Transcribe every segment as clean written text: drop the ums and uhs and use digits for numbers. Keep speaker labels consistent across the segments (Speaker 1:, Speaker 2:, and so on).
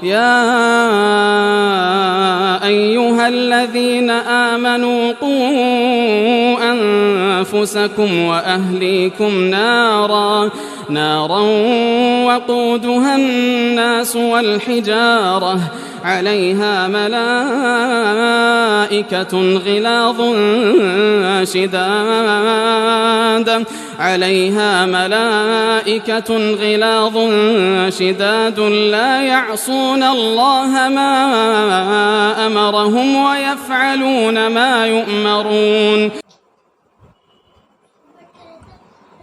Speaker 1: يا أيها الذين آمنوا قوا أنفسكم وأهليكم نارا وقودها الناس والحجارة عليها ملائكة غلاظ شداد لا يعصون الله ما أمرهم ويفعلون ما يؤمرون.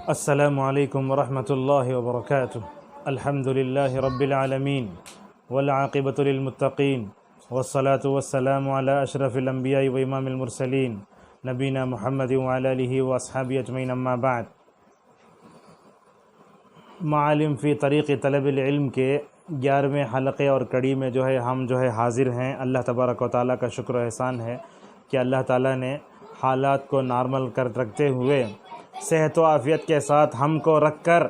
Speaker 2: السلام علیکم ورحمۃ اللہ وبرکاتہ. الحمد للہ رب العالمین والعاقبۃ للمتقین والصلاة والسلام علی اشرف الانبیاء و امام المرسلین نبینا محمد وعلی آلہ واصحابہ اجمعین. اما بعد. معالم فی طریق طلب العلم کے 11ویں حلقے اور کڑی میں ہم حاضر ہیں. اللہ تبارک و تعالیٰ کا شکر و احسان ہے کہ اللہ تعالیٰ نے حالات کو نارمل رکھتے ہوئے صحت و عافیت کے ساتھ ہم کو رکھ کر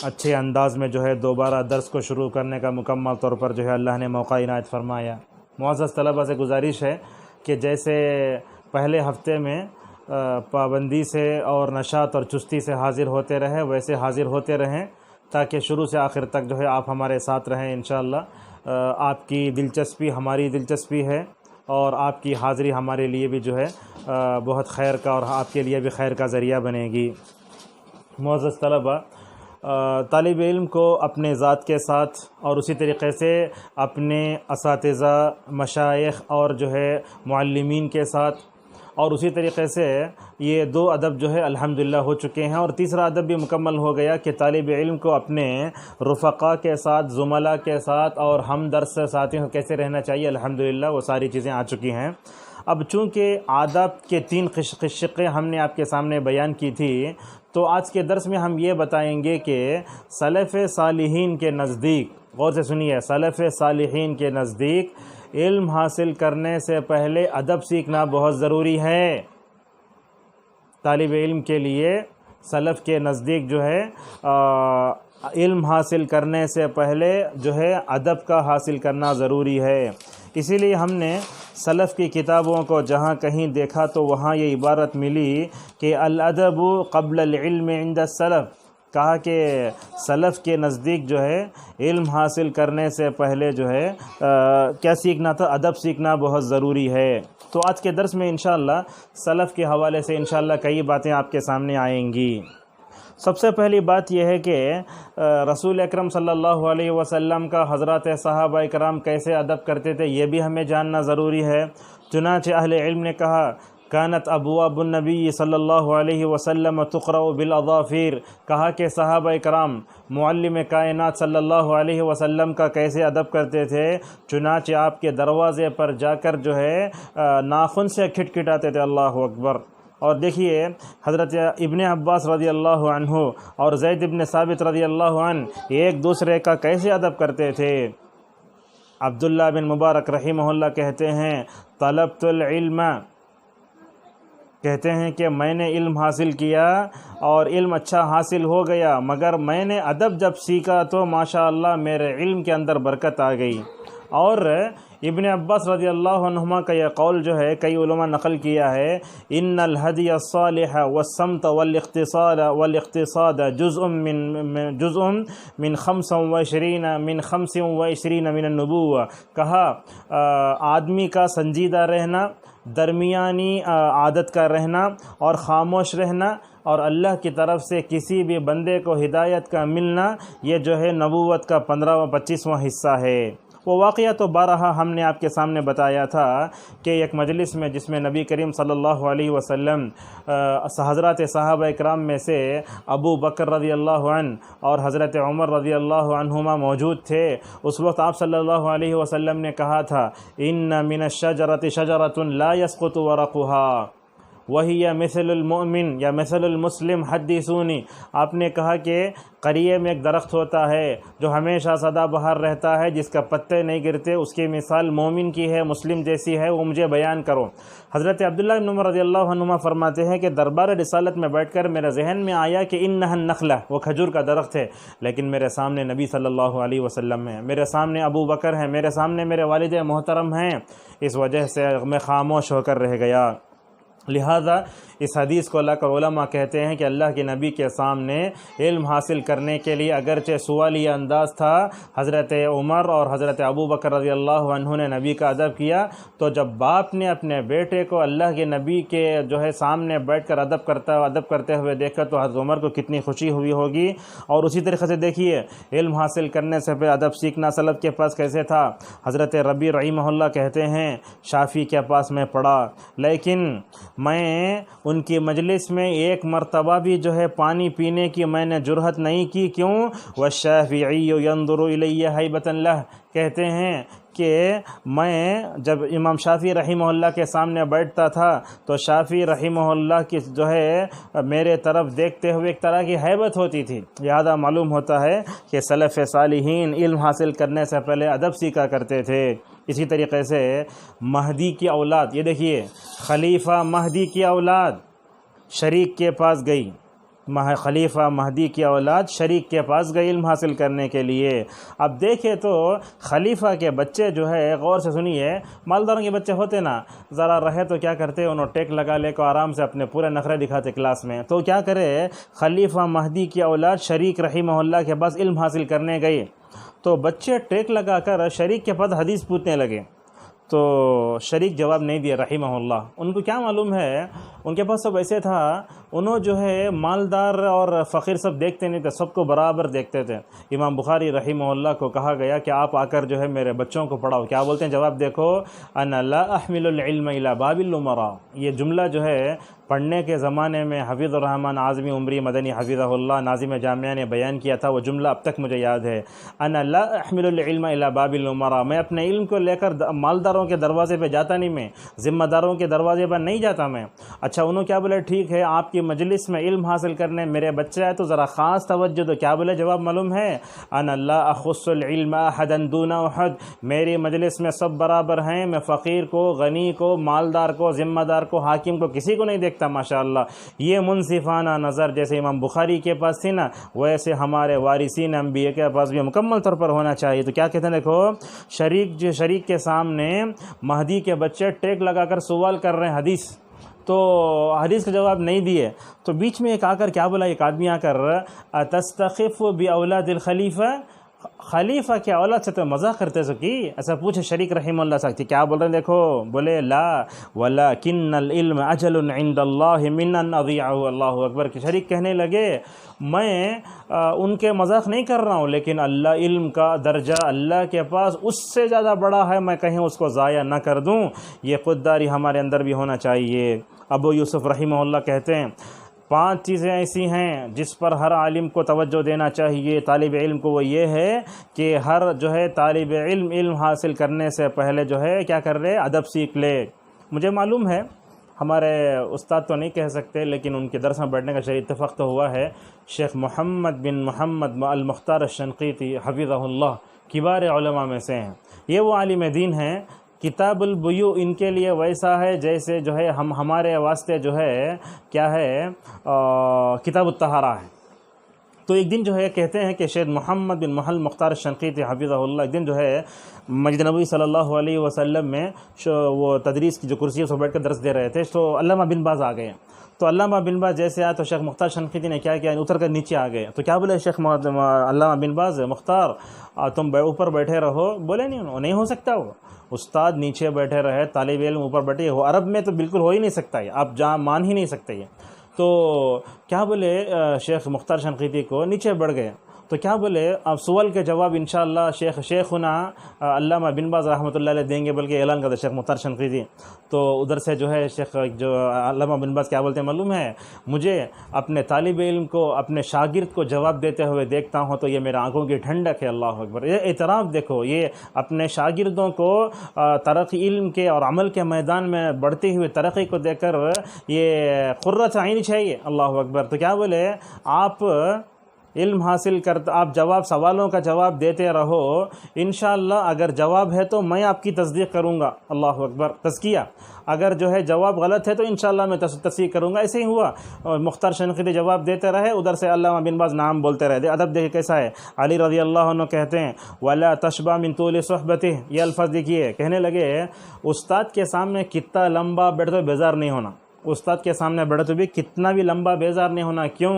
Speaker 2: اچھے انداز میں دوبارہ درس کو شروع کرنے کا مکمل طور پر اللہ نے موقع عنایت فرمایا. معزز طلبہ سے گزارش ہے کہ جیسے پہلے ہفتے میں پابندی سے اور نشاط اور چستی سے حاضر ہوتے رہے ویسے حاضر ہوتے رہیں تاکہ شروع سے آخر تک آپ ہمارے ساتھ رہیں. انشاءاللہ آپ کی دلچسپی ہماری دلچسپی ہے اور آپ کی حاضری ہمارے لیے بھی بہت خیر کا اور آپ کے لیے بھی خیر کا ذریعہ بنے گی. معزز طلبہ، طالب علم کو اپنے ذات کے ساتھ اور اسی طریقے سے اپنے اساتذہ مشائخ اور معلمین کے ساتھ اور اسی طریقے سے یہ 2 ادب الحمدللہ ہو چکے ہیں اور تیسرا ادب بھی مکمل ہو گیا کہ طالب علم کو اپنے رفقا کے ساتھ زملاء کے ساتھ اور ہم درس ساتھیوں کو کیسے رہنا چاہیے الحمدللہ وہ ساری چیزیں آ چکی ہیں. اب چونکہ آداب کے 3 شقیں ہم نے آپ کے سامنے بیان کی تھی تو آج کے درس میں ہم یہ بتائیں گے کہ سلف صالحین کے نزدیک، غور سے سنیے، سلف صالحین کے نزدیک علم حاصل کرنے سے پہلے ادب سیکھنا بہت ضروری ہے. طالب علم کے لیے سلف کے نزدیک علم حاصل کرنے سے پہلے ادب کا حاصل کرنا ضروری ہے. اسی لیے ہم نے سلف کی کتابوں کو جہاں کہیں دیکھا تو وہاں یہ عبارت ملی کہ الادب قبل العلم عند السلف. کہا کہ سلف کے نزدیک علم حاصل کرنے سے پہلے کیا سیکھنا تھا؟ ادب سیکھنا بہت ضروری ہے. تو آج کے درس میں انشاءاللہ سلف کے حوالے سے انشاءاللہ کئی باتیں آپ کے سامنے آئیں گی. سب سے پہلی بات یہ ہے کہ رسول اکرم صلی اللہ علیہ وسلم کا حضرات صحابہ کرام کیسے ادب کرتے تھے یہ بھی ہمیں جاننا ضروری ہے. چنانچہ اہل علم نے کہا کانت ابواب النبی صلی اللہ علیہ وسلم تقرأ بالاظافیر. کہا کہ صحابہ کرام معلم کائنات صلی اللہ علیہ وسلم کا کیسے ادب کرتے تھے، چنانچہ آپ کے دروازے پر جا کر ناخن سے کھٹکھٹاتے تھے. اللہ اکبر. اور دیکھیے حضرت ابن عباس رضی اللہ عنہ اور زید ابن ثابت رضی اللہ عنہ ایک دوسرے کا کیسے ادب کرتے تھے. عبداللہ بن مبارک رحمہ اللہ کہتے ہیں طلبت العلم، کہتے ہیں کہ میں نے علم حاصل کیا اور علم اچھا حاصل ہو گیا مگر میں نے ادب جب سیکھا تو ماشاءاللہ میرے علم کے اندر برکت آ گئی. اور ابن عباس رضی اللہ عنہما کا یہ قول کئی علماء نقل کیا ہے ان الہدی الصالح والصمت والاقتصاد جزء من 25 من النبوہ. کہا آدمی کا سنجیدہ رہنا، درمیانی عادت کا رہنا اور خاموش رہنا اور اللہ کی طرف سے کسی بھی بندے کو ہدایت کا ملنا یہ نبوت کا 25واں حصہ ہے. وہ واقعہ تو بارہا ہم نے آپ کے سامنے بتایا تھا کہ ایک مجلس میں جس میں نبی کریم صلی اللہ علیہ وسلم حضرات صحابہ اکرام میں سے ابو بکر رضی اللہ عنہ اور حضرت عمر رضی اللہ عنہما موجود تھے. اس وقت آپ صلی اللہ علیہ وسلم نے کہا تھا ان من الشجرۃ شجرۃ لا يسقط ورقها. وہی مثل المؤمن یا مثل المسلم حدثونی، آپ نے کہا کہ قریے میں ایک درخت ہوتا ہے جو ہمیشہ سدا بہار رہتا ہے، جس کا پتے نہیں گرتے، اس کی مثال مومن کی ہے، مسلم جیسی ہے، وہ مجھے بیان کرو۔ حضرت عبداللہ بن عمر رضی اللہ عنہما فرماتے ہیں کہ دربار رسالت میں بیٹھ کر میرے ذہن میں آیا کہ انہا النخلہ، وہ کھجور کا درخت ہے، لیکن میرے سامنے نبی صلی اللہ علیہ وسلم ہیں، میرے سامنے ابو بکر ہیں، میرے سامنے میرے والد محترم ہیں، اس وجہ سے میں خاموش ہو کر رہ گیا۔ لہذا اس حدیث کو اللہ کا علماء کہتے ہیں کہ اللہ کے نبی کے سامنے علم حاصل کرنے کے لیے اگرچہ سوالی انداز تھا، حضرت عمر اور حضرت ابو بکر رضی اللہ عنہ نے نبی کا ادب کیا، تو جب باپ نے اپنے بیٹے کو اللہ کے نبی کے سامنے بیٹھ کر ادب کرتے ہوئے دیکھا تو حضرت عمر کو کتنی خوشی ہوئی ہوگی۔ اور اسی طریقے سے دیکھیے علم حاصل کرنے سے پہلے ادب سیکھنا سلف کے پاس کیسے تھا۔ حضرت ربیع رحمہ اللہ کہتے ہیں شافعی کے پاس میں پڑھا، لیکن میں ان کی مجلس میں ایک مرتبہ بھی پانی پینے کی میں نے جرأت نہیں کی، کیوں؟ والشافعی ينظر الی ہیبۃ لہ، کہتے ہیں کہ میں جب امام شافعی رحمہ اللہ کے سامنے بیٹھتا تھا تو شافعی رحمہ اللہ کی میرے طرف دیکھتے ہوئے ایک طرح کی ہیبت ہوتی تھی۔ لہذا معلوم ہوتا ہے کہ سلف صالحین علم حاصل کرنے سے پہلے ادب سیکھا کرتے تھے۔ اسی طریقے سے مہدی کی اولاد، یہ دیکھیے خلیفہ مہدی کی اولاد شریک کے پاس گئی، خلیفہ مہدی کی اولاد شریک کے پاس گئی علم حاصل کرنے کے لیے۔ اب دیکھیں تو خلیفہ کے بچے غور سے سنیے، مالداروں کے بچے ہوتے نا، ذرا رہے تو کیا کرتے، انہوں ٹیک لگا لے کو آرام سے اپنے پورے نخرے دکھاتے کلاس میں، تو کیا کرے خلیفہ مہدی کی اولاد شریک رحمہ اللہ کے پاس علم حاصل کرنے گئی، تو بچے ٹیک لگا کر شریک کے پاس حدیث پوچھنے لگے، تو شریک جواب نہیں دیا رحمہ اللہ۔ ان کو کیا معلوم ہے، ان کے پاس سب ایسے تھا، انہوں مالدار اور فقیر سب دیکھتے نہیں تھے، سب کو برابر دیکھتے تھے۔ امام بخاری رحمہ اللہ کو کہا گیا کہ آپ آ کر میرے بچوں کو پڑھاؤ، کیا بولتے ہیں جواب دیکھو، انا لا احمل العلم الى باب الامراء، یہ جملہ پڑھنے کے زمانے میں حفیظ الرحمن اعظمی عمری مدنی حفظہ اللہ ناظم جامعہ نے بیان کیا تھا، وہ جملہ اب تک مجھے یاد ہے، انا لا احمل العلم الى باب الامراء، میں اپنے علم کو لے کر مالداروں کے دروازے پہ جاتا نہیں، میں ذمہ داروں کے دروازے پر نہیں جاتا میں۔ اچھا انہوں کیا بولے، ٹھیک ہے آپ کی مجلس میں علم حاصل کرنے میرے بچے آئے تو ذرا خاص توجہ دو، کیا بولے جواب معلوم ہے، انا لا اخص العلم احدا دون احد، میری مجلس میں سب برابر ہیں، میں فقیر کو، غنی کو، مالدار کو، ذمہ دار کو، حاکم کو، کسی کو نہیں دیکھتا ماشاءاللہ۔ یہ منصفانہ نظر جیسے امام بخاری کے پاس تھی نا، ویسے ہمارے وارثین انبیاء کے پاس بھی مکمل طور پر ہونا چاہیے۔ تو کیا کہتے ہیں دیکھو، شریک کے سامنے مہدی کے بچے ٹیک لگا کر سوال کر رہے ہیں حدیث، تو حدیث کا جواب نہیں دیے، تو بیچ میں ایک آ کر کیا بولا، ایک آدمی آ کر تستخف باولاد الخلیفہ، خلیفہ کے اولاد سے تو مذاق کرتے سو کی، ایسا پوچھے شریک رحمہ اللہ سے، کیا بول رہے ہیں دیکھو، بولے لا ولکن العلم اجل عند اللہ من ان اضیعہ، اللہ اکبر، کہ شریک کہنے لگے میں ان کے مذاق نہیں کر رہا ہوں، لیکن اللہ علم کا درجہ اللہ کے پاس اس سے زیادہ بڑا ہے، میں کہیں اس کو ضائع نہ کر دوں، یہ خودداری ہمارے اندر بھی ہونا چاہیے۔ ابو یوسف رحمہ اللہ کہتے ہیں 5 چیزیں ایسی ہیں جس پر ہر عالم کو توجہ دینا چاہیے، طالب علم کو، وہ یہ ہے کہ ہر طالب علم حاصل کرنے سے پہلے کیا کر رہے، ادب سیکھ لے۔ مجھے معلوم ہے ہمارے استاد تو نہیں کہہ سکتے، لیکن ان کے درس میں بیٹھنے کا شاید اتفاق تو ہوا ہے، شیخ محمد بن محمد المختار الشنقیطی حفظہ اللہ کبار علماء میں سے ہیں، یہ وہ عالم دین ہیں۔ کتاب البیوع ان کے لیے ویسا ہے جیسے ہمارے واسطے کیا ہے کتاب الطہارہ ہے۔ تو ایک دن کہتے ہیں کہ شیخ محمد بن محمد مختار الشنقیطی حفظہ اللہ ایک دن مسجد نبوی صلی اللہ علیہ وسلم میں وہ تدریس کی جو کرسی ہے اس پر بیٹھ کر درس دے رہے تھے، تو علامہ بن باز آ گئے، تو علامہ بن باز جیسے آیا تو شیخ مختار شنقیطی نے کیا کیا، اتر کر نیچے آ گئے، تو کیا بولے شیخ علامہ بن باز، مختار تم اوپر بیٹھے رہو، بولے نہیں ہو سکتا، وہ استاد نیچے بیٹھے رہے، طالب علم اوپر بیٹھے، وہ عرب میں تو بالکل ہو ہی نہیں سکتا ہے، آپ مان ہی نہیں سکتے یہ۔ تو کیا بولے شیخ مختار شنقیطی کو نیچے بڑھ گئے، تو کیا بولے اب سوال کے جواب انشاءاللہ شیخنا علامہ بن باز رحمۃ اللہ علیہ دیں گے، بلکہ اعلان کرتے شیخ مختار شنقیطی. تو ادھر سے جو ہے شیخ جو علامہ بن باز کیا بولتے ہیں معلوم ہے، مجھے اپنے طالب علم کو، اپنے شاگرد کو جواب دیتے ہوئے دیکھتا ہوں تو یہ میرے آنکھوں کی ٹھنڈک ہے. اللہ اکبر. یہ اعتراف دیکھو، یہ اپنے شاگردوں کو ترقی علم کے اور عمل کے میدان میں بڑھتی ہوئی ترقی کو دیکھ کر یہ قرۃ عین چاہیے. اللہ اکبر. تو کیا بولے آپ علم حاصل کرتا، آپ سوالوں کا جواب دیتے رہو، انشاءاللہ اگر جواب ہے تو میں آپ کی تصدیق کروں گا. اللہ اکبر. تزکیہ. اگر جو ہے جواب غلط ہے تو انشاءاللہ میں تصدیق کروں گا. ایسے ہی ہوا، اور مختار شنقیطی جواب دیتے رہے، ادھر سے علامہ بن باز نام بولتے رہے. ادب دیکھیں کیسا ہے. علی رضی اللہ عنہ کہتے ہیں وَلَا تَشْبَعْ مِن طُولِ صُحْبَتِهِ. یہ الفاظ دیکھیے، کہنے لگے استاد کے سامنے کتنا لمبا بیٹھے تو بیزار نہیں ہونا. استاد کے سامنے بیٹھے تو بھی کتنا بھی لمبا بیزار نہیں ہونا. کیوں؟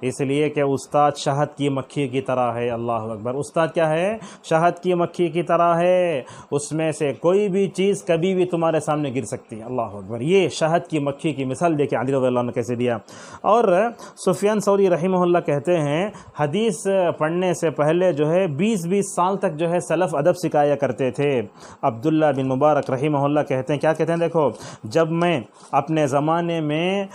Speaker 2: اس لیے کہ استاد شہد کی مکھی کی طرح ہے. اللہ اکبر. استاد کیا ہے؟ شہد کی مکھی کی طرح ہے. اس میں سے کوئی بھی چیز کبھی بھی تمہارے سامنے گر سکتی ہے. اللہ اکبر. یہ شہد کی مکھی کی مثال دیکھیں علی رضی اللہ عنہ کیسے دیا. اور سفیان ثوری رحمہ اللہ کہتے ہیں حدیث پڑھنے سے پہلے جو ہے 20 سال تک جو ہے سلف ادب سکھایا کرتے تھے. عبداللہ بن مبارک رحمہ اللہ کہتے ہیں، کیا کہتے ہیں دیکھو، جب میں اپنے زمانے میں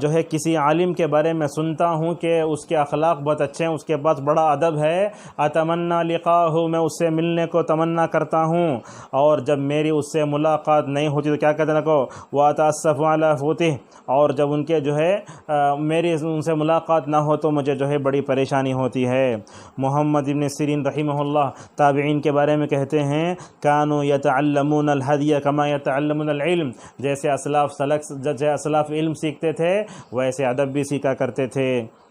Speaker 2: جو ہے کسی عالم کے بارے میں سنتا ہوں کہ اس کے اخلاق بہت اچھے ہیں، اس کے پاس بڑا ادب ہے، اتمنا لقاءہ، میں اس سے ملنے کو تمنا کرتا ہوں. اور جب میری اس سے ملاقات نہیں ہوتی تو کیا کہتے ہیں کو واتاسف علی فوتہ، اور جب ان کے جو ہے میری ان سے ملاقات نہ ہو تو مجھے جو ہے بڑی پریشانی ہوتی ہے. محمد ابن سیرین رحمہ اللہ تابعین کے بارے میں کہتے ہیں کانوا یتعلمون الہدی کما یتعلمون العلم. جیسے اسلاف علم سیکھتے تھے ویسے ادب بھی سیکھا کرتے تھے.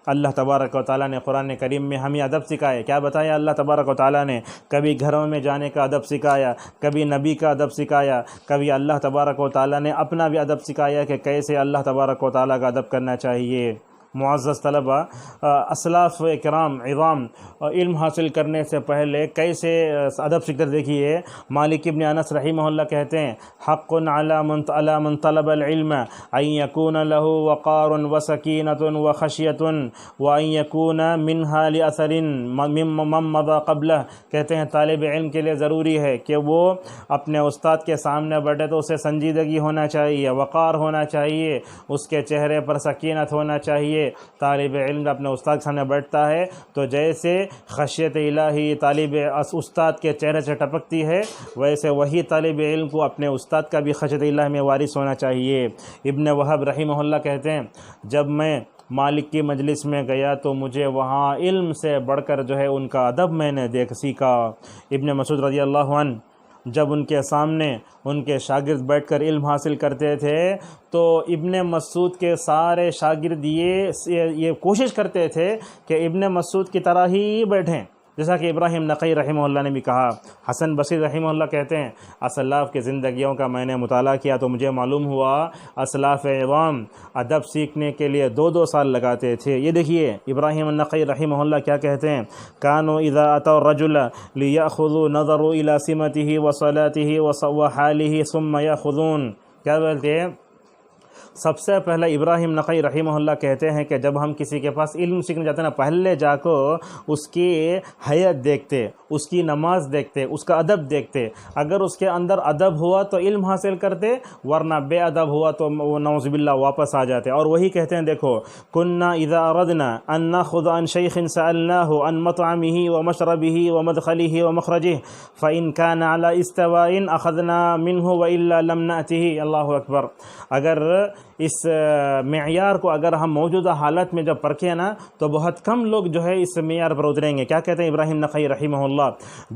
Speaker 2: اللہ تبارک و تعالیٰ نے قرآن کریم میں ہمیں ادب سکھائے. کیا بتایا اللہ تبارک و تعالیٰ نے؟ کبھی گھروں میں جانے کا ادب سکھایا، کبھی نبی کا ادب سکھایا، کبھی اللہ تبارک و تعالیٰ نے اپنا بھی ادب سکھایا کہ کیسے اللہ تبارک و تعالیٰ کا ادب کرنا چاہیے. معزز طلبہ، اسلاف کرام عظام علم حاصل کرنے سے پہلے کیسے ادب سیکھتے دیکھیے. مالک ابن انس رحمہ اللہ کہتے ہیں حق علی من طلب العلم ان یکون له وقار وسکینة وخشیة وان یکون منها لاثر من مضى قبلہ. کہتے ہیں طالب علم کے لیے ضروری ہے کہ وہ اپنے استاد کے سامنے بیٹھے تو اسے سنجیدگی ہونا چاہیے، وقار ہونا چاہیے، اس کے چہرے پر سکینت ہونا چاہیے. طالب علم اپنے استاد کے سامنے بیٹھتا ہے تو جیسے خشیت الہی طالب استاد کے چہرے سے ٹپکتی ہے، ویسے وہی طالب علم کو اپنے استاد کا بھی خشیت الہی میں وارث ہونا چاہیے. ابن وہب رحمہ اللہ کہتے ہیں جب میں مالک کی مجلس میں گیا تو مجھے وہاں علم سے بڑھ کر جو ہے ان کا ادب میں نے سیکھا. ابن مسعود رضی اللہ عنہ جب ان کے سامنے ان کے شاگرد بیٹھ کر علم حاصل کرتے تھے تو ابن مسعود کے سارے شاگرد یہ کوشش کرتے تھے کہ ابن مسعود کی طرح ہی بیٹھیں، جیسا کہ ابراہیم نقی رحمہ اللہ نے بھی کہا. حسن بصری رحمہ اللہ کہتے ہیں اسلاف کی زندگیوں کا میں نے مطالعہ کیا تو مجھے معلوم ہوا اسلاف عوام ادب سیکھنے کے لیے 2 سال لگاتے تھے. یہ دیکھیے ابراہیم نقی رحمہ اللہ کیا کہتے ہیں کانوا اذا اتوا الرجل لیاخذوا نظروا الى سمته وصلاته وحاله ثم یاخذون. کیا بولتے ہیں؟ سب سے پہلے ابراہیم نقی رحمہ اللہ کہتے ہیں کہ جب ہم کسی کے پاس علم سیکھنے جاتے ہیں نا، پہلے جا کو اس کی حیت دیکھتے، اس کی نماز دیکھتے، اس کا ادب دیکھتے. اگر اس کے اندر ادب ہوا تو علم حاصل کرتے، ورنہ بے ادب ہوا تو وہ نعوذ باللہ واپس آ جاتے. اور وہی کہتے ہیں دیکھو کننا اذا اردنا ان ناخذ عن شیخ سألناه عن مطعمه ومشربه ومدخله ومخرجه فإن كان على استواء أخذنا منه وإلا لم نأته. اللہ اکبر. اگر اس معیار کو اگر ہم موجودہ حالت میں جب پرکھیں نا تو بہت کم لوگ جو ہے اس معیار پر اتریں گے. کیا کہتے ہیں ابراہیم نقی رحمہ اللہ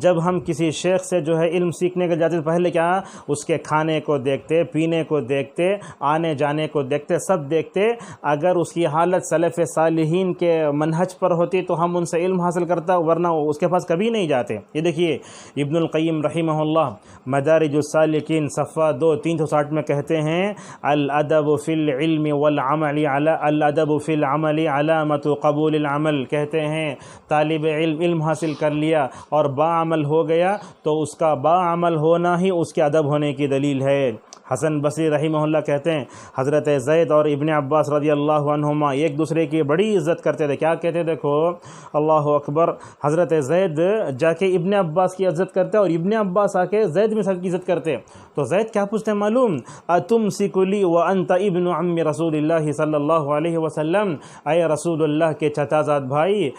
Speaker 2: جب ہم کسی شیخ سے جو ہے علم سیکھنے کے جاتے تو پہلے کیا اس کے کھانے کو دیکھتے، پینے کو دیکھتے، آنے جانے کو دیکھتے، سب دیکھتے. اگر اس کی حالت سلف صالحین کے منہج پر ہوتی تو ہم ان سے علم حاصل کرتا، ورنہ اس کے پاس کبھی نہیں جاتے. یہ دیکھیے ابن القیم رحمہ اللہ مدارج السالکین صفحہ 360 میں کہتے ہیں الادب فی العلم والعمل الادب فی العمل علامت قبول العمل. کہتے ہیں طالب علم حاصل کر لیا اور باعمل ہو گیا تو اس کا باعمل ہونا ہی اس کے ادب ہونے کی دلیل ہے. حسن بصری رحمہ اللہ کہتے ہیں حضرت زید اور ابن عباس رضی اللہ عنہما ایک دوسرے کی بڑی عزت کرتے تھے. کیا کہتے دیکھو اللہ اکبر, حضرت زید جا کے ابن عباس کی عزت کرتے اور ابن عباس آ کے زید بن ثابت کی عزت کرتے. تو زید کیا پوچھتے ہیں معلوم, اتمسک لی وانت ابن عم رسول اللہ صلی اللہ علیہ وسلم, اے رسول اللہ کے چچا زاد بھائی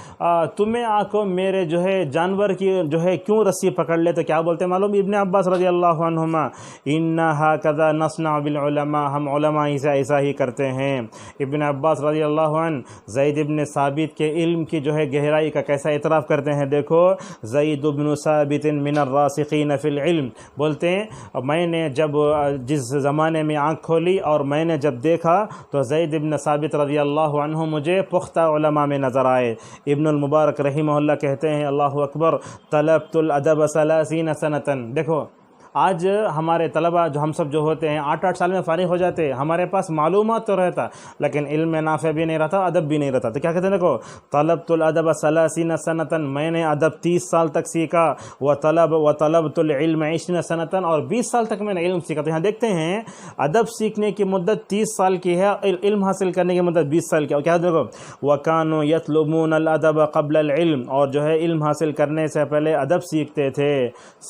Speaker 2: تمہیں آ کو میرے جو ہے جانور کی جو ہے کیوں رسی پکڑ لے. تو کیا بولتے ہیں معلوم ابن عباس رضی اللہ عنہما, انہا کذا نصنع بالعلماء, ہم علماء سے ایسا ہی کرتے ہیں. ابن عباس رضی اللہ عنہ زید ابن ثابت کے علم کی جو ہے گہرائی کا کیسا اعتراف کرتے ہیں. دیکھو زید ابن ثابت من الراسخین فی العلم, بولتے ہیں میں نے جب جس زمانے میں آنکھ کھولی اور میں نے جب دیکھا تو زید ابن ثابت رضی اللہ عنہ مجھے پختہ علماء میں نظر آئے. ابن المبارک رحمہ اللہ کہتے ہیں اللہ اکبر, طلبت الادب 30 سنة. دیکھو آج ہمارے طلبہ جو ہم سب جو ہوتے ہیں 8 سال میں فارغ ہو جاتے, ہمارے پاس معلومات تو رہتا لیکن علم نافع بھی نہیں رہتا, ادب بھی نہیں رہتا. تو کیا کہتے ہیں دیکھو طلبت الادب 30 سنة, میں نے ادب 30 سال تک سیکھا. وطلبت العلم 20 سنة, اور 20 سال تک میں نے علم سیکھا. تو یہاں دیکھتے ہیں ادب سیکھنے کی مدت 30 سال کی ہے, علم حاصل کرنے کی مدت 20 سال کی. اور کیا دیکھو وَكَانُوا يَطْلُبُونَ الْأَدَبَ قَبْلَ الْعِلْمِ, اور جو ہے علم حاصل کرنے سے پہلے ادب سیکھتے تھے.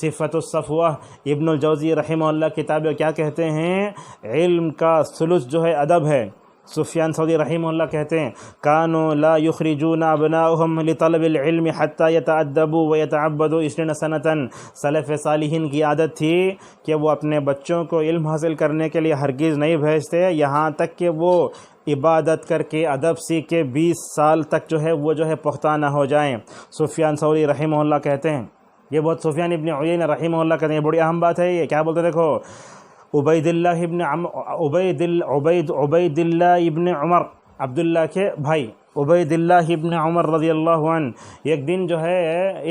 Speaker 2: صفت الصفوہ ابن الجوزی رحمہ اللہ کتاب کیا کہتے ہیں, علم کا ثلث جو ہے ادب ہے. سفیان ثوری رحمہ اللہ کہتے ہیں کانوا لا یخرجون ابناءهم لطلب العلم حتى يتأدبوا ويتعبدوا 20 سنة. سلف صالحین کی عادت تھی کہ وہ اپنے بچوں کو علم حاصل کرنے کے لیے ہرگز نہیں بھیجتے یہاں تک کہ وہ عبادت کر کے ادب سیکھ کے 20 سال تک جو ہے وہ جو ہے پختہ نہ ہو جائیں. سفیان ثوری رحمہ اللہ کہتے ہیں, یہ بہت سفیان ابن عیینہ رحمہ اللہ کہتے ہیں یہ بڑی اہم بات ہے. یہ کیا بولتے ہیں دیکھو عبید اللہ ابن عمر, عبداللہ کے بھائی عبید اللہ ابن عمر رضی اللہ عنہ ایک دن جو ہے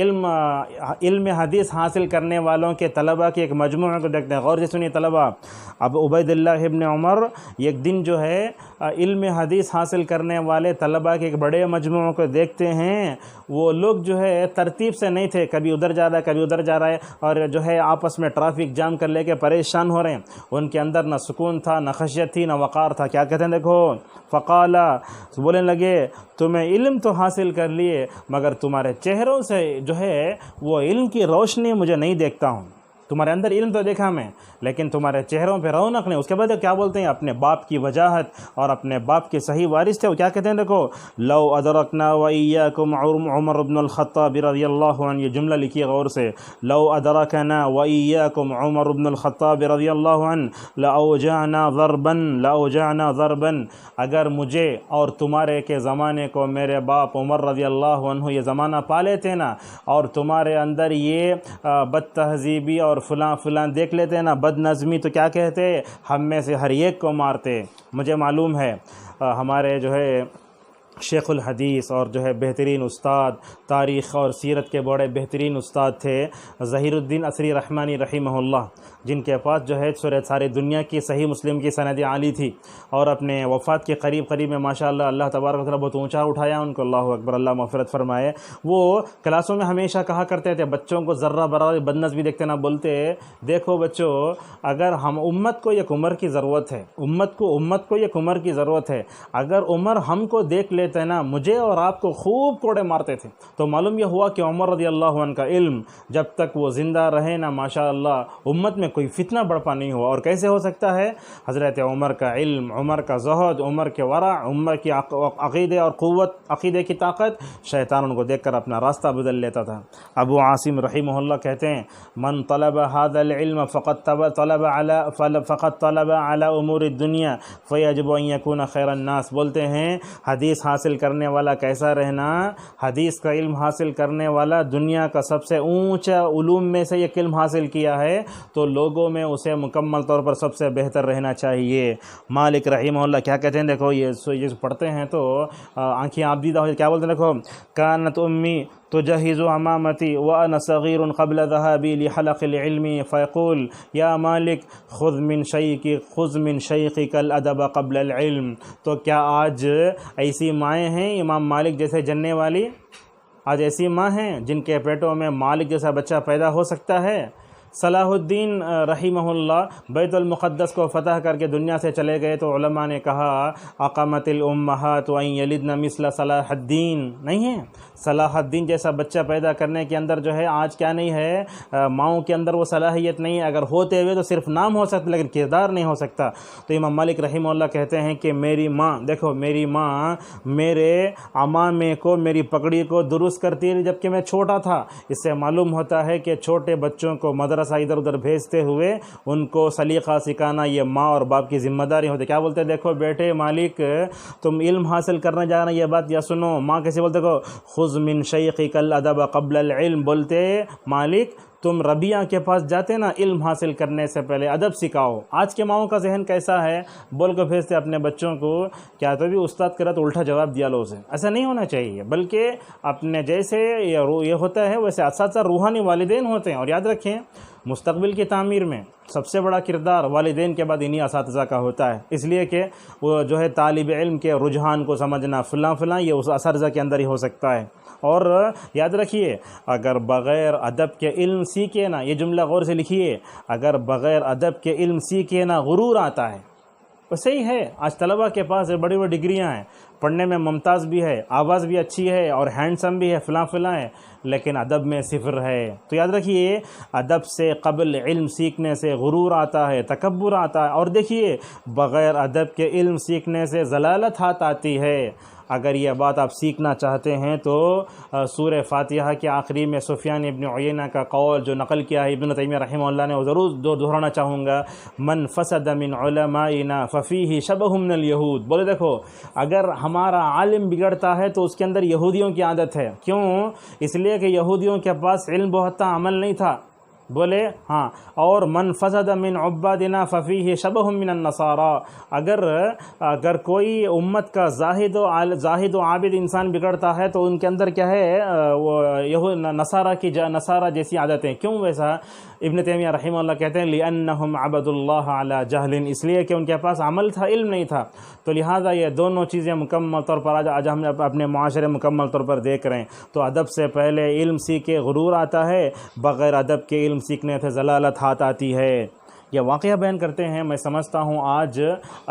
Speaker 2: علم حدیث حاصل کرنے والوں کے طلبہ کے ایک مجموعہ کو دیکھتے ہیں. غور سے سنیے طلبہ, اب عبید اللہ ابن عمر ایک دن جو ہے علم حدیث حاصل کرنے والے طلبہ کے ایک بڑے مجموعوں کو دیکھتے ہیں. وہ لوگ جو ہے ترتیب سے نہیں تھے, کبھی ادھر جا رہا ہے کبھی ادھر جا رہا ہے, اور جو ہے آپس میں ٹرافک جام کر لے کے پریشان ہو رہے ہیں. ان کے اندر نہ سکون تھا, نہ خشیت تھی, نہ وقار تھا. کیا کہتے ہیں دیکھو فقالا, بولنے لگے تمہیں علم تو حاصل کر لیے مگر تمہارے چہروں سے جو ہے وہ علم کی روشنی مجھے نہیں دیکھتا ہوں. تمہارے اندر علم تو دیکھا میں لیکن تمہارے چہروں پہ رونق نہیں. اس کے بعد کیا بولتے ہیں اپنے باپ کی وجاہت اور اپنے باپ کے صحیح وارث تھے. وہ کیا کہتے ہیں دیکھو لو ادرکنا وإياكم عمر بن الخطاب رضی اللہ عنہ, یہ جملہ لکھیے غور سے, لو ادرکنا وإياكم عمر بن الخطاب رضی اللہ عنہ لأوجعنا ضربا, اگر مجھے اور تمہارے کے زمانے کو میرے باپ عمر رضی اللہ عنہ یہ زمانہ پا لیتے نا, اور تمہارے اندر یہ بد تہذیبی اور فلاں دیکھ لیتے نا, بد نظمی, تو کیا کہتے ہم میں سے ہر ایک کو مارتے. مجھے معلوم ہے ہمارے جو ہے شیخ الحدیث اور جو ہے بہترین استاد, تاریخ اور سیرت کے بڑے بہترین استاد تھے ظہیر الدین عصری رحمانی رحمہ اللہ, جن کے پاس جو ہے ساری دنیا کی صحیح مسلم کی سند عالی تھی, اور اپنے وفات کے قریب میں ماشاءاللہ اللہ تبارک و تعالیٰ بہت اونچا اٹھایا ان کو, اللہ اکبر, اللہ مغفرت فرمائے. وہ کلاسوں میں ہمیشہ کہا کرتے تھے بچوں کو ذرہ برابر بدنظمی دیکھتے نہ, بولتے دیکھو بچوں اگر ہم امت کو ایک عمر کی ضرورت ہے, امت کو ایک عمر کی ضرورت ہے, اگر عمر ہم کو دیکھ لیتے نا مجھے اور آپ کو خوب کوڑے مارتے تھے. تو معلوم یہ ہوا کہ عمر رضی اللہ عنہ کا علم جب تک وہ زندہ رہے نا ماشاءاللہ امت میں کوئی فتنہ بڑھپا نہیں ہوا. اور کیسے ہو سکتا ہے, حضرت عمر کا علم, عمر کا زہد, عمر کے ورع, عمر کی عقیدے اور قوت, عقیدے کی طاقت, شیطان ان کو دیکھ کر اپنا راستہ بدل لیتا تھا. ابو عاصم رحمہ اللہ کہتے ہیں من طلب هذا العلم فقط طلب على امور الدنيا فيجب ان يكون خير الناس. بولتے ہیں حدیث حاصل کرنے والا کیسا رہنا, حدیث کا علم حاصل کرنے والا دنیا کا سب سے اونچا علوم میں سے ایک علم حاصل کیا ہے تو لوگوں میں اسے مکمل طور پر سب سے بہتر رہنا چاہیے. مالک رحمہ اللہ کیا کہتے ہیں دیکھو, یہ پڑھتے ہیں تو آنکھیں آبدیدہ ہو, کیا بولتے ہیں دیکھو کانت امی تجهز عمامتي وانا صغير قبل ذهابي لحلق العلم فيقول يا مالك خذ من شيخك الادب قبل العلم. تو کیا آج ایسی مائیں ہیں امام مالک جیسے جننے والی, آج ایسی ماں ہیں جن کے پیٹوں میں مالک جیسا بچہ پیدا ہو سکتا ہے؟ صلاح الدین رحمہ اللہ بیت المقدس کو فتح کر کے دنیا سے چلے گئے تو علماء نے کہا اقامت الامہات ان یلدن مثل صلاح الدین، نہیں ہے صلاح الدین جیسا بچہ پیدا کرنے کے اندر جو ہے آج کیا نہیں ہے، ماؤں کے اندر وہ صلاحیت نہیں ہے، اگر ہوتے ہوئے تو صرف نام ہو سکتا لیکن کردار نہیں ہو سکتا۔ تو امام مالک رحمہ اللہ کہتے ہیں کہ میری ماں، دیکھو میری ماں میرے عمامے کو، میری پگڑی کو درست کرتی ہے جبکہ میں چھوٹا تھا۔ اس سے معلوم ہوتا ہے کہ چھوٹے بچوں کو مدرسہ ادھر ادھر بھیجتے ہوئے ان کو سلیقہ سکھانا یہ ماں اور باپ کی ذمہ داری ہوتی ہے۔ کیا بولتے ہیں، دیکھو بیٹے مالک تم علم حاصل کرنے جا رہے ہیں، یہ بات یا سنو، ماں کیسے بولتے کو خذ من شیخک الادب قبل العلم، بولتے مالک تم ربیہ کے پاس جاتے نا علم حاصل کرنے سے پہلے ادب سکھاؤ۔ آج کے ماؤں کا ذہن کیسا ہے، بول کے بھیجتے اپنے بچوں کو کیا تو بھی استاد کرا تو الٹا جواب دیا لو اسے، ایسا نہیں ہونا چاہیے، بلکہ اپنے جیسے یہ ہوتا ہے ویسے اساتذہ روحانی والدین ہوتے ہیں۔ اور یاد رکھیں مستقبل کی تعمیر میں سب سے بڑا کردار والدین کے بعد انہی اساتذہ کا ہوتا ہے، اس لیے کہ وہ جو ہے طالب علم کے رجحان کو سمجھنا فلاں فلاں یہ اس اساتذہ کے اندر ہی ہو سکتا ہے۔ اور یاد رکھیے اگر بغیر ادب کے علم سیکھے نا، یہ جملہ غور سے لکھیے، اگر بغیر ادب کے علم سیکھے نا غرور آتا ہے۔ وہ صحیح ہے، آج طلبہ کے پاس بڑی بڑی ڈگریاں ہیں، پڑھنے میں ممتاز بھی ہے، آواز بھی اچھی ہے اور ہینڈسم بھی ہے، فلاں فلاں ہے، لیکن ادب میں صفر ہے۔ تو یاد رکھیے ادب سے قبل علم سیکھنے سے غرور آتا ہے، تکبر آتا ہے، اور دیکھیے بغیر ادب کے علم سیکھنے سے ضلالت ہاتھ آتی ہے۔ اگر یہ بات آپ سیکھنا چاہتے ہیں تو سورہ فاتحہ کے آخری میں سفیان ابن عیینہ کا قول جو نقل کیا ہے ابن تیمیہ رحمہ اللہ نے، وہ ضرور دہرانا چاہوں گا، من فسد من علمائنا ففیہ شبہ من الیہود، بولے دیکھو اگر ہمارا عالم بگڑتا ہے تو اس کے اندر یہودیوں کی عادت ہے۔ کیوں؟ اس لیے کہ یہودیوں کے پاس علم بہت تھا، عمل نہیں تھا، بولے ہاں، اور من فسد من عبادنا ففیہ شبہ من النصارى، اگر کوئی امت کا زاہد و عابد انسان بگڑتا ہے تو ان کے اندر کیا ہے، وہ نصارہ جیسی عادتیں۔ کیوں ویسا؟ ابن تیمیہ رحمہ اللہ کہتے ہیں لِأَنَّهُمْ عَبَدُوا اللَّهَ عَلَى جَهْلٍ، اس لیے کہ ان کے پاس عمل تھا، علم نہیں تھا۔ تو لہٰذا یہ دونوں چیزیں مکمل طور پر آج ہم اپنے معاشرے مکمل طور پر دیکھ رہے ہیں۔ تو ادب سے پہلے علم سیکھے غرور آتا ہے، بغیر ادب کے علم سیکھنے سے ضلالت ہاتھ آتی ہے۔ یہ واقعہ بیان کرتے ہیں، میں سمجھتا ہوں آج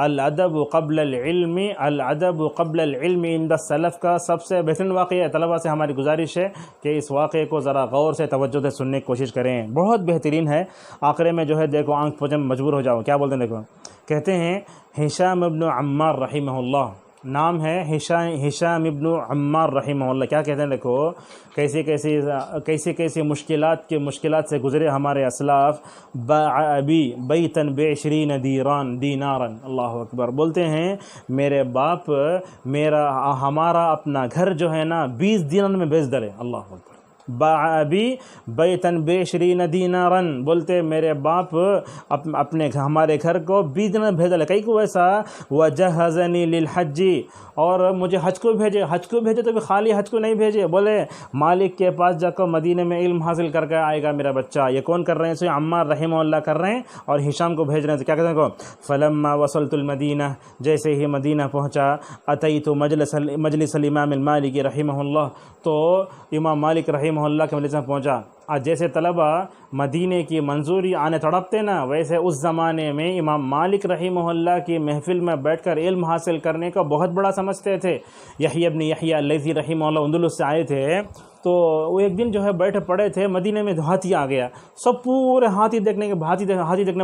Speaker 2: الادب قبل العلم، الادب قبل العلم عند السلف کا سب سے بہترین واقعہ ہے۔ طلبہ سے ہماری گزارش ہے کہ اس واقعے کو ذرا غور سے توجہ سے سننے کی کوشش کریں، بہت بہترین ہے۔ آخرے میں جو ہے دیکھو آنکھ پوچھنے میں مجبور ہو جاؤ، کیا بولتے ہیں دیکھو، کہتے ہیں ہشام ابن عمار رحمہ اللہ، نام ہے ہشام ابن عمار رحمہ اللہ، کیا کہتے ہیں دیکھو کیسی مشکلات سے گزرے ہمارے اسلاف۔ باع ابی بیتا ب20 دینارا، اللہ اکبر، بولتے ہیں میرے باپ ہمارا اپنا گھر جو ہے نا 20 دینار میں بیچ ڈالے، اللہ اکبر۔ باع ابی بیتا ب20 دینارا، بولتے میرے باپ ہمارے گھر کو 20 دینار بھیج ڈالے، کئی کو ایسا وجہزنی للحج، اور مجھے حج کو بھیجے تو بھی خالی حج کو نہیں بھیجے، بولے مالک کے پاس جا کر مدینے میں علم حاصل کر کے آئے گا میرا بچہ۔ یہ کون کر رہے ہیں؟ سو عمار رحمہ اللہ کر رہے ہیں اور ہشام کو بھیج رہے ہیں۔ تو کیا کہتے ہیں کو فلما وصلت المدینہ، جیسے ہی مدینہ پہنچا، اتیت مجلس الامام المالکی رحمہ اللہ، تو امام مالک رحمہ اللہ کے مجلس میں پہنچا۔ آج جیسے طلبہ مدینے کی منظوری آنے تڑپتے نا، ویسے اس زمانے میں امام مالک رحمہ اللہ کی محفل میں بیٹھ کر علم حاصل کرنے کا بہت بڑا سمجھتے تھے۔ یحییٰ ابن یحییٰ اللیثی رحمہ اللہ اندلس سے آئے تھے، تو وہ ایک دن جو ہے بیٹھے پڑے تھے، مدینے میں ہاتھی آ گیا، سب پورے ہاتھی دیکھنے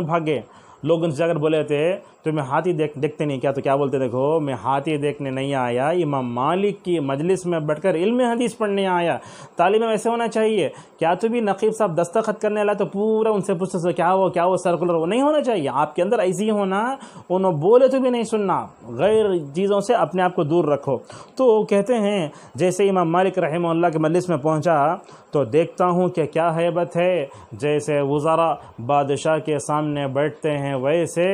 Speaker 2: بھاگ گئے۔ لوگ ان سے جا کر بولے تھے تمہیں ہاتھی دیکھتے نہیں کیا؟ تو کیا بولتے دیکھو میں ہاتھی دیکھنے نہیں آیا، امام مالک کی مجلس میں بیٹھ کر علم حدیث پڑھنے آیا۔ تعلیم میں ایسے ہونا چاہیے، کیا تو بھی نقیب صاحب دستخط کرنے والا تو پورا ان سے پوچھتے کیا وہ سرکولر، وہ نہیں ہونا چاہیے۔ آپ کے اندر ایسی ہونا، انہوں بولے تو بھی نہیں سننا، غیر چیزوں سے اپنے آپ کو دور رکھو۔ تو کہتے ہیں جیسے امام مالک رحمہ اللہ کے مجلس میں پہنچا تو دیکھتا ہوں کہ کیا ہیبت ہے، جیسے وزراء بادشاہ کے سامنے بیٹھتے ہیں ویسے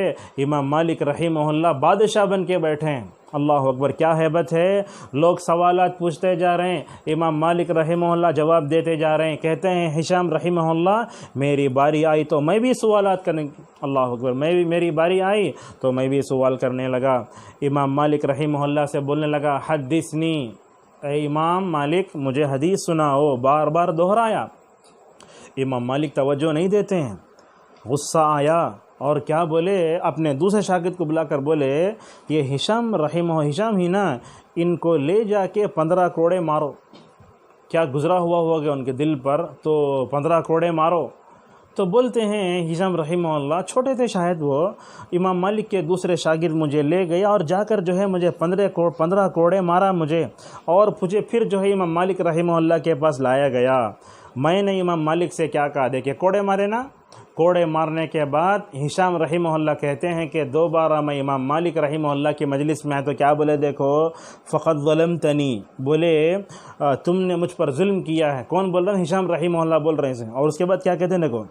Speaker 2: امام مالک رحمہ اللہ بادشاہ بن کے بیٹھے ہیں۔ اللہ اکبر، کیا ہیبت ہے۔ لوگ سوالات پوچھتے جا رہے ہیں، امام مالک رحمہ اللہ جواب دیتے جا رہے ہیں۔ کہتے ہیں ہشام رحمہ اللہ میری باری آئی تو میں بھی سوالات کرنے، اللہ اکبر، میری باری آئی تو میں بھی سوال کرنے لگا۔ امام مالک رحمہ اللہ سے بولنے لگا حدثنی، اے امام مالک مجھے حدیث سناؤ، بار بار دہرایا۔ امام مالک توجہ نہیں دیتے ہیں۔ غصہ آیا اور کیا بولے، اپنے دوسرے شاگرد کو بلا کر بولے یہ ہشام ہشام ہی نا، ان کو لے جا کے 15 کوڑے مارو۔ کیا گزرا ہوا ہوگا ان کے دل پر، تو 15 کوڑے مارو۔ تو بولتے ہیں ہشام رحمہ اللہ، چھوٹے تھے شاید وہ، امام مالک کے دوسرے شاگرد مجھے لے گیا اور جا کر جو ہے مجھے 15 کوڑے مارا مجھے، اور مجھے پھر جو ہے امام مالک رحمہ اللہ کے پاس لایا گیا۔ میں نے امام مالک سے کیا کہا، دیکھیں کوڑے مارے نا، کوڑے مارنے کے بعد ہشام رحمہ اللہ کہتے ہیں کہ دوبارہ میں امام مالک رحمہ اللہ کی مجلس میں ہے تو کیا بولے، دیکھو فقط ظلمتنی، بولے تم نے مجھ پر ظلم کیا ہے۔ کون بول رہا ہے؟ ہشام رحمہ اللہ بول رہے ہیں۔ اور اس کے بعد کیا کہتے ہیں، دیکھو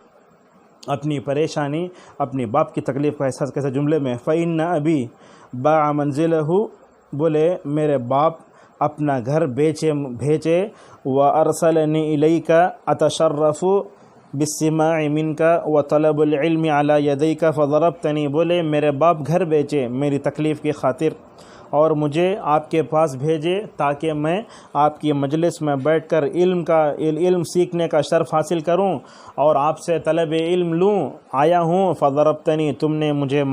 Speaker 2: اپنی پریشانی، اپنی باپ کی تکلیف کا احساس کیسے جملے میں، فَإِنَّ أَبِي بَاعَ مَنزِلَهُ، بولے میرے باپ اپنا گھر بھیجے، وَأَرْسَلَنِي إِلَيْكَ أَتَشَرَّفُ بِالسِّمَاعِ مِنْكَ وَطَلَبُ الْعِلْمِ عَلَى يَدَيْكَ فَضَرَبْتَنِي، بولے میرے باپ گھر بھیجے میری تکلیف کی خاطر، اور مجھے آپ کے پاس بھیجے تاکہ میں آپ کی مجلس میں بیٹھ کر علم سیکھنے کا شرف حاصل کروں اور آپ سے طلب علم لوں، آیا ہوں۔ فضربتنی، تم نے مجھے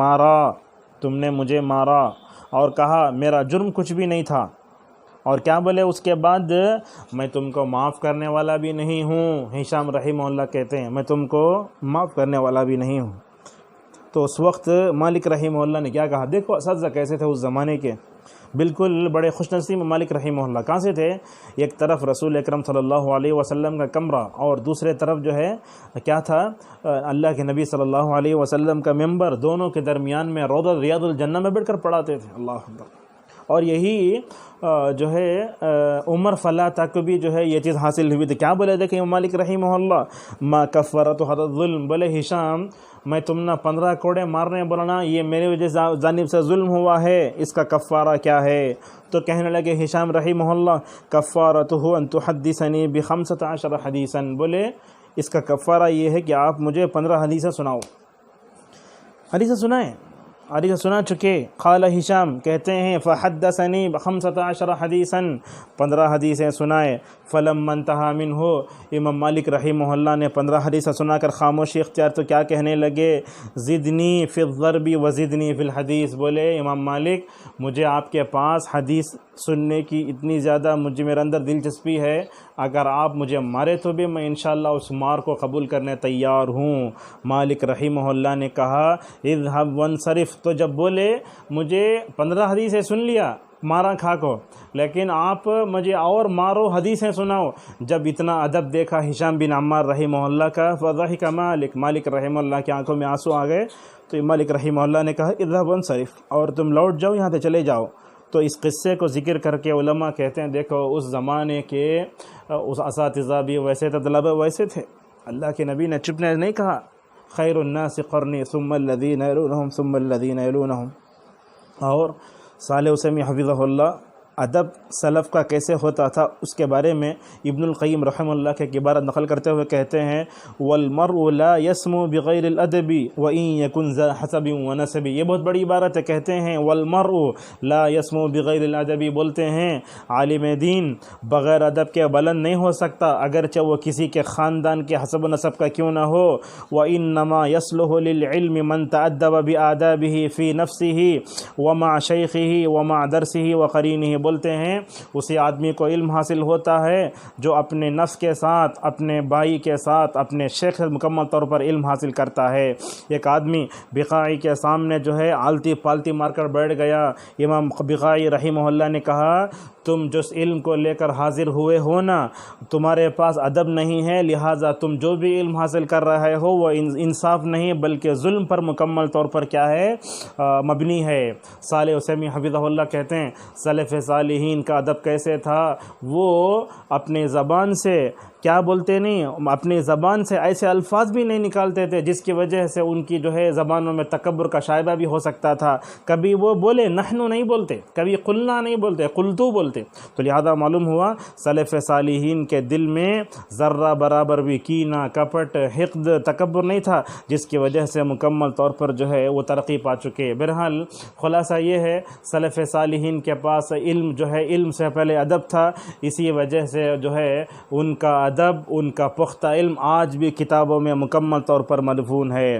Speaker 2: مارا، اور کہا میرا جرم کچھ بھی نہیں تھا، اور کیا بولے اس کے بعد، میں تم کو معاف کرنے والا بھی نہیں ہوں۔ ہشام رحمہ اللہ کہتے ہیں میں تم کو معاف کرنے والا بھی نہیں ہوں۔ تو اس وقت مالک رحمہ اللہ نے کیا کہا، دیکھو اساتذہ کیسے تھے اس زمانے کے، بالکل بڑے خوش نصیب مالک رحمہ اللہ۔ کہاں سے تھے؟ ایک طرف رسول اکرم صلی اللہ علیہ وسلم کا کمرہ، اور دوسرے طرف جو ہے کیا تھا، اللہ کے نبی صلی اللہ علیہ وسلم کا ممبر، دونوں کے درمیان میں روضہ ریاض الجنہ میں بیٹھ کر پڑھاتے تھے۔ اللہ اکبر۔ اور یہی جو ہے عمر فلاح تک بھی جو ہے یہ چیز حاصل ہوئی تھی۔ کیا بولے دیکھیں مالک رحمہ اللہ، ما کفرت هذا الظلم، بولے ہشام میں تم نے 15 کوڑے مارنے بولنا، یہ میرے وجہ جانب سے ظلم ہوا ہے، اس کا کفارہ کیا ہے؟ تو کہنے لگے ہشام رحمہ اللہ، کفارتہ ان تحدثنی ب15 حدیثا، بولے اس کا کفارہ یہ ہے کہ آپ مجھے 15 حدیثیں سناؤ۔ حدیثیں سنائیں، حدیث سنا چکے۔ قال ہشام کہتے ہیں فحدثنی ب15 حدیثا، 15 حدیثیں سنائے۔ فلما انتہا منہ، امام مالک رحمہ اللہ نے 15 حدیثیں سنا کر خاموشی اختیار تو کیا کہنے لگے، زدنی فی الضرب وزدنی فی الحدیث، بولے امام مالک مجھے آپ کے پاس حدیث سننے کی اتنی زیادہ میرے اندر دلچسپی ہے، اگر آپ مجھے مارے تو بھی میں انشاءاللہ اس مار کو قبول کرنے تیار ہوں۔ مالک رحمہ اللہ نے کہا اذهب وانصرف، تو جب بولے مجھے 15 حدیثیں سن لیا مارا کھا کو، لیکن آپ مجھے اور مارو حدیثیں سناؤ، جب اتنا ادب دیکھا ہشام بن عمار رحمہ اللہ کا، فضحک مالک رحمہ اللہ کی آنکھوں میں آنسو آ گئے، تو مالک رحمہ اللہ نے کہا اذهب وانصرف، اور تم لوٹ جاؤ، یہاں سے چلے جاؤ۔ تو اس قصے کو ذکر کر کے علماء کہتے ہیں دیکھو اس زمانے کے اس اساتذہ بھی ویسے تھے، طلبہ ویسے تھے، اللہ کے نبی نے چپنے نہیں کہا، خیر الناس قرنی ثم الذین یلونہم ثم الذین یلونہم۔ اور صالح عثیمین حفظہ اللہ ادب سلف کا کیسے ہوتا تھا اس کے بارے میں ابن القیم رحمہ اللہ کے عبارت نقل کرتے ہوئے کہتے ہیں والمرء لا يسمو بغیر الادب وان يكن ذا حسب ونسب، یہ بہت بڑی عبارت ہے، کہتے ہیں والمرء لا يسمو بغیر الادب، بولتے ہیں عالم دین بغیر ادب کے بلند نہیں ہو سکتا، اگرچہ وہ کسی کے خاندان کے حسب و نسب کا کیوں نہ ہو۔ وانما يصلح للعلم من تأدب بآدابه في نفسه ومع شیخه ومع درسه وقرینه، بولتے ہیں اسی آدمی کو علم حاصل ہوتا ہے جو اپنے نفس کے ساتھ، اپنے بھائی کے ساتھ، اپنے شیخ سے مکمل طور پر علم حاصل کرتا ہے۔ ایک آدمی بقائی کے سامنے جو ہے آلتی پالتی مار کر بیٹھ گیا، امام بقائی رحمہ اللہ نے کہا تم جس علم کو لے کر حاضر ہوئے ہو نا، تمہارے پاس ادب نہیں ہے، لہٰذا تم جو بھی علم حاصل کر رہے ہو وہ انصاف نہیں بلکہ ظلم پر مکمل طور پر کیا ہے، مبنی ہے۔ صالح عثیمین حفظہ اللہ کہتے ہیں سلف صالحین کا ادب کیسے تھا، وہ اپنے زبان سے کیا بولتے نہیں، اپنی زبان سے ایسے الفاظ بھی نہیں نکالتے تھے جس کی وجہ سے ان کی جو ہے زبانوں میں تکبر کا شائبہ بھی ہو سکتا تھا۔ کبھی وہ بولے نحن نہیں بولتے، کبھی قلنا نہیں بولتے، قلتو بولتے، تو لہذا معلوم ہوا سلف صالحین کے دل میں ذرہ برابر بھی کینہ، کپٹ، حقد، تکبر نہیں تھا، جس کی وجہ سے مکمل طور پر جو ہے وہ ترقی پا چکے۔ بہرحال خلاصہ یہ ہے سلف صالحین کے پاس علم جو ہے، علم سے پہلے ادب تھا، اسی وجہ سے جو ہے ان کا ادب، ان کا پختہ علم آج بھی کتابوں میں مکمل طور پر مدفون ہے۔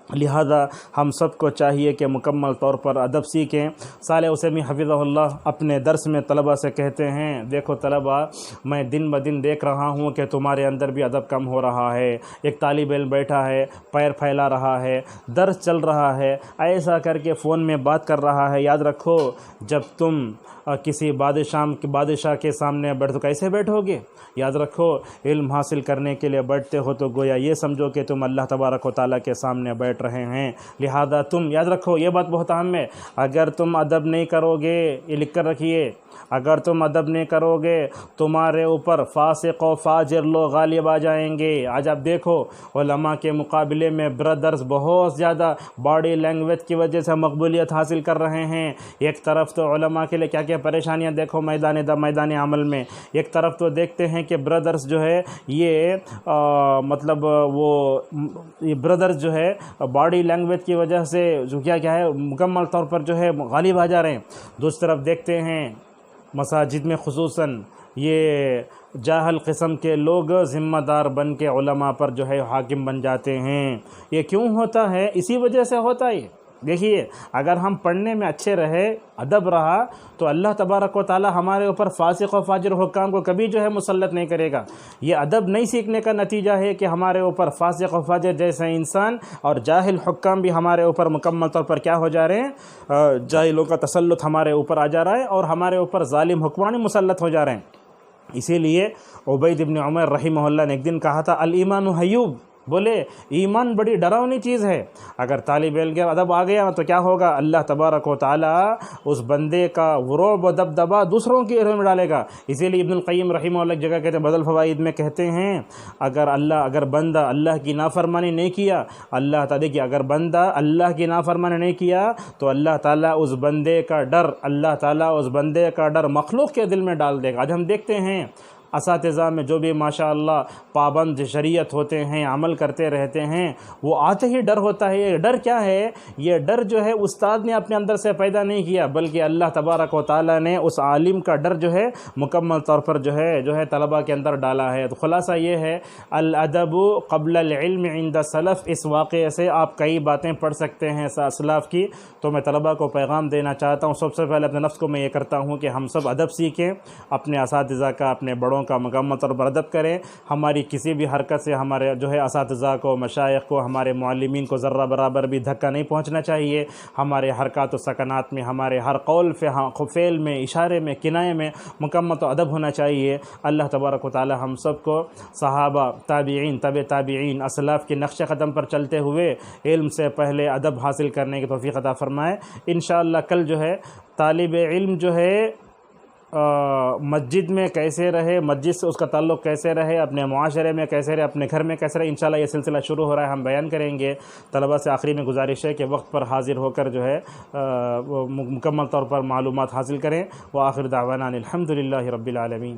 Speaker 2: لہذا ہم سب کو چاہیے کہ مکمل طور پر ادب سیکھیں۔ صالح عثیمین حفظہ اللہ اپنے درس میں طلبہ سے کہتے ہیں، دیکھو طلبہ، میں دن بدن دیکھ رہا ہوں کہ تمہارے اندر بھی ادب کم ہو رہا ہے۔ ایک طالب علم بیٹھا ہے، پیر پھیلا رہا ہے، درس چل رہا ہے، ایسا کر کے فون میں بات کر رہا ہے۔ یاد رکھو، جب تم کسی بادشاہ کے سامنے بیٹھو، کیسے بیٹھو گے؟ یاد رکھو، علم حاصل کرنے کے لیے بیٹھتے ہو تو گویا یہ سمجھو کہ تم اللہ تبارک و تعالیٰ کے سامنے بیٹھ رہے ہیں۔ لہذا تم یاد رکھو، یہ بات بہت اہم ہے، اگر تم ادب نہیں کرو گے، یہ لکھ کر رکھیے، اگر تم ادب نہیں کرو گے تمہارے اوپر فاسق و فاجر لوگ غالب آ جائیں گے۔ آج آپ دیکھو، علماء کے مقابلے میں برادرز بہت زیادہ باڈی لینگویج کی وجہ سے مقبولیت حاصل کر رہے ہیں۔ ایک طرف تو علماء کے لیے کیا کیا پریشانیاں دیکھو میدان عمل میں، ایک طرف تو دیکھتے ہیں کہ برادرز جو ہے یہ برادرز جو ہے باڈی لینگویج کی وجہ سے جو کیا ہے مکمل طور پر جو ہے غالب آ جا رہے ہیں۔ دوسری طرف دیکھتے ہیں مساجد میں خصوصاً یہ جاہل قسم کے لوگ ذمہ دار بن کے علماء پر جو ہے حاکم بن جاتے ہیں۔ یہ کیوں ہوتا ہے؟ اسی وجہ سے ہوتا ہے۔ دیکھیے، اگر ہم پڑھنے میں اچھے رہے، ادب رہا، تو اللہ تبارک و تعالی ہمارے اوپر فاسق و فاجر حکام کو کبھی جو ہے مسلط نہیں کرے گا۔ یہ ادب نہیں سیکھنے کا نتیجہ ہے کہ ہمارے اوپر فاسق و فاجر جیسے انسان اور جاہل حکام بھی ہمارے اوپر مکمل طور پر کیا ہو جا رہے ہیں، جاہلوں کا تسلط ہمارے اوپر آ جا رہا ہے اور ہمارے اوپر ظالم حکمان مسلط ہو جا رہے ہیں۔ اسی لیے عبید بن عمر رحمہ اللہ نے ایک دن کہا تھا، الایمان حیوب، بولے ایمان بڑی ڈراؤنی چیز ہے۔ اگر طالب علم کے ادب آ گیا تو کیا ہوگا؟ اللہ تبارک و تعالیٰ اس بندے کا غروب و دبدبہ دوسروں کے علم میں ڈالے گا۔ اسی لیے ابن القیم رحمہ اللہ ایک جگہ کہتے ہیں، بدل فوائد میں کہتے ہیں، اگر بندہ اللہ کی نافرمانی نہیں کیا، اگر بندہ اللہ کی نافرمانی نہیں کیا تو اللہ تعالیٰ اس بندے کا ڈر مخلوق کے دل میں ڈال دے گا۔ آج ہم دیکھتے ہیں اساتذہ میں جو بھی ماشاءاللہ پابند شریعت ہوتے ہیں، عمل کرتے رہتے ہیں، وہ آتے ہی ڈر ہوتا ہے۔ یہ ڈر کیا ہے؟ یہ ڈر جو ہے استاد نے اپنے اندر سے پیدا نہیں کیا، بلکہ اللہ تبارک و تعالیٰ نے اس عالم کا ڈر جو ہے مکمل طور پر جو ہے طلبہ کے اندر ڈالا ہے۔ تو خلاصہ یہ ہے، الادب قبل العلم عند السلف، اس واقعے سے آپ کئی باتیں پڑھ سکتے ہیں اسلاف کی۔ تو میں طلبہ کو پیغام دینا چاہتا ہوں، سب سے پہلے اپنے نفس کو میں یہ کرتا ہوں کہ ہم سب ادب سیکھیں، اپنے اساتذہ کا، اپنے بڑوں کا مکمل طور پر ادب کریں۔ ہماری کسی بھی حرکت سے ہمارے جو ہے اساتذہ کو، مشائخ کو، ہمارے معلمین کو ذرہ برابر بھی دھکا نہیں پہنچنا چاہیے۔ ہمارے حرکات و سکنات میں، ہمارے ہر قول فعل میں، اشارے میں، کنایے میں مکمل تو ادب ہونا چاہیے۔ اللہ تبارک و تعالی ہم سب کو صحابہ، تابعین، تابعین، اسلاف کے نقش قدم پر چلتے ہوئے علم سے پہلے ادب حاصل کرنے کی توفیق عطا فرمائے۔ انشاءاللہ کل جو ہے طالب علم جو ہے مسجد میں کیسے رہے، مسجد سے اس کا تعلق کیسے رہے، اپنے معاشرے میں کیسے رہے، اپنے گھر میں کیسے رہے، انشاءاللہ یہ سلسلہ شروع ہو رہا ہے، ہم بیان کریں گے۔ طلبہ سے آخری میں گزارش ہے کہ وقت پر حاضر ہو کر جو ہے مکمل طور پر معلومات حاصل کریں۔ وآخر دعوانا الحمدللہ رب العالمین۔